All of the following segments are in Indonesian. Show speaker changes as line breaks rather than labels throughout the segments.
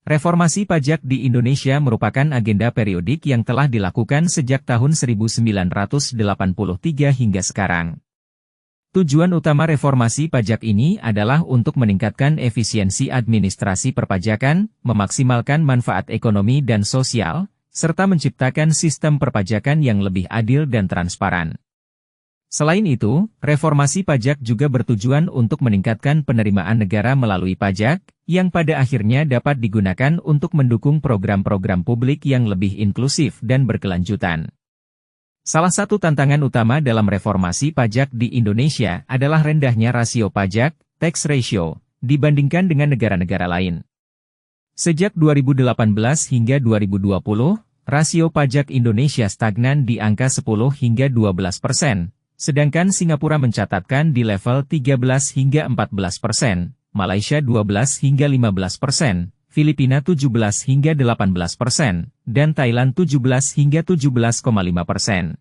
Reformasi pajak di Indonesia merupakan agenda periodik yang telah dilakukan sejak tahun 1983 hingga sekarang. Tujuan utama reformasi pajak ini adalah untuk meningkatkan efisiensi administrasi perpajakan, memaksimalkan manfaat ekonomi dan sosial, serta menciptakan sistem perpajakan yang lebih adil dan transparan. Selain itu, reformasi pajak juga bertujuan untuk meningkatkan penerimaan negara melalui pajak, yang pada akhirnya dapat digunakan untuk mendukung program-program publik yang lebih inklusif dan berkelanjutan. Salah satu tantangan utama dalam reformasi pajak di Indonesia adalah rendahnya rasio pajak, tax ratio, dibandingkan dengan negara-negara lain. Sejak 2018 hingga 2020, rasio pajak Indonesia stagnan di angka 10 hingga 12%. Sedangkan Singapura mencatatkan di level 13 hingga 14%, Malaysia 12 hingga 15%, Filipina 17 hingga 18%, dan Thailand 17 hingga 17,5%.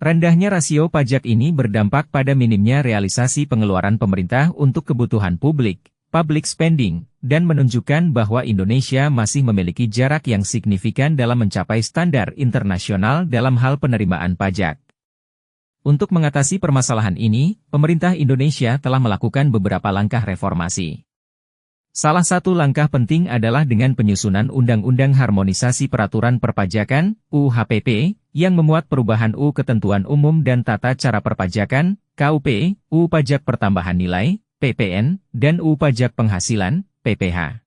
Rendahnya rasio pajak ini berdampak pada minimnya realisasi pengeluaran pemerintah untuk kebutuhan publik, public spending, dan menunjukkan bahwa Indonesia masih memiliki jarak yang signifikan dalam mencapai standar internasional dalam hal penerimaan pajak. Untuk mengatasi permasalahan ini, pemerintah Indonesia telah melakukan beberapa langkah reformasi. Salah satu langkah penting adalah dengan penyusunan Undang-Undang Harmonisasi Peraturan Perpajakan, UU-HPP, yang memuat perubahan UU Ketentuan Umum dan Tata Cara Perpajakan, KUP, UU Pajak Pertambahan Nilai, PPN, dan UU Pajak Penghasilan, PPH.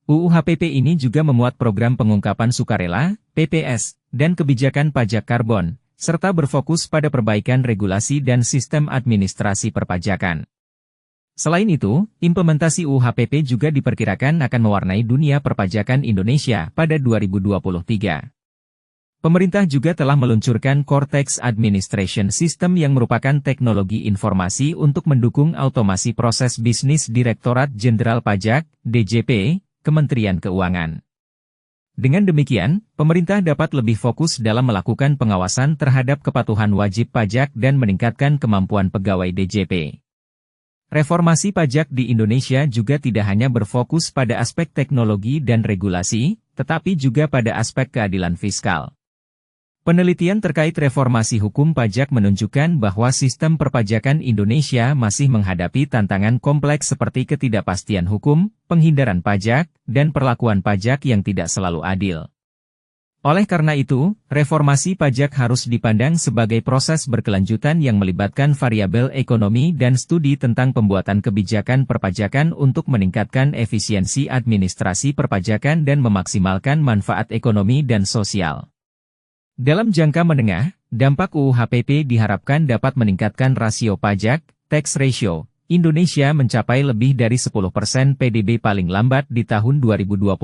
UU-HPP ini juga memuat program pengungkapan sukarela, PPS, dan kebijakan pajak karbon, serta berfokus pada perbaikan regulasi dan sistem administrasi perpajakan. Selain itu, implementasi UU-HPP juga diperkirakan akan mewarnai dunia perpajakan Indonesia pada 2023. Pemerintah juga telah meluncurkan Cortex Administration System yang merupakan teknologi informasi untuk mendukung otomasi proses bisnis Direktorat Jenderal Pajak, DJP, Kementerian Keuangan. Dengan demikian, pemerintah dapat lebih fokus dalam melakukan pengawasan terhadap kepatuhan wajib pajak dan meningkatkan kemampuan pegawai DJP. Reformasi pajak di Indonesia juga tidak hanya berfokus pada aspek teknologi dan regulasi, tetapi juga pada aspek keadilan fiskal. Penelitian terkait reformasi hukum pajak menunjukkan bahwa sistem perpajakan Indonesia masih menghadapi tantangan kompleks seperti ketidakpastian hukum, penghindaran pajak, dan perlakuan pajak yang tidak selalu adil. Oleh karena itu, reformasi pajak harus dipandang sebagai proses berkelanjutan yang melibatkan variabel ekonomi dan studi tentang pembuatan kebijakan perpajakan untuk meningkatkan efisiensi administrasi perpajakan dan memaksimalkan manfaat ekonomi dan sosial. Dalam jangka menengah, dampak UU-HPP diharapkan dapat meningkatkan rasio pajak, tax ratio, Indonesia mencapai lebih dari 10% PDB paling lambat di tahun 2025.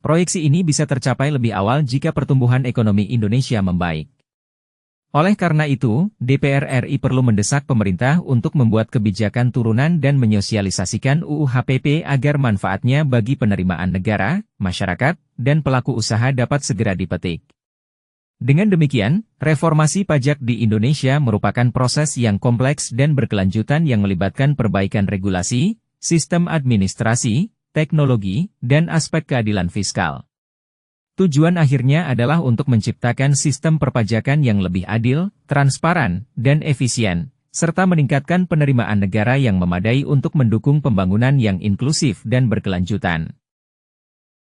Proyeksi ini bisa tercapai lebih awal jika pertumbuhan ekonomi Indonesia membaik. Oleh karena itu, DPR RI perlu mendesak pemerintah untuk membuat kebijakan turunan dan menyosialisasikan UU-HPP agar manfaatnya bagi penerimaan negara, masyarakat, dan pelaku usaha dapat segera dipetik. Dengan demikian, reformasi pajak di Indonesia merupakan proses yang kompleks dan berkelanjutan yang melibatkan perbaikan regulasi, sistem administrasi, teknologi, dan aspek keadilan fiskal. Tujuan akhirnya adalah untuk menciptakan sistem perpajakan yang lebih adil, transparan, dan efisien, serta meningkatkan penerimaan negara yang memadai untuk mendukung pembangunan yang inklusif dan berkelanjutan.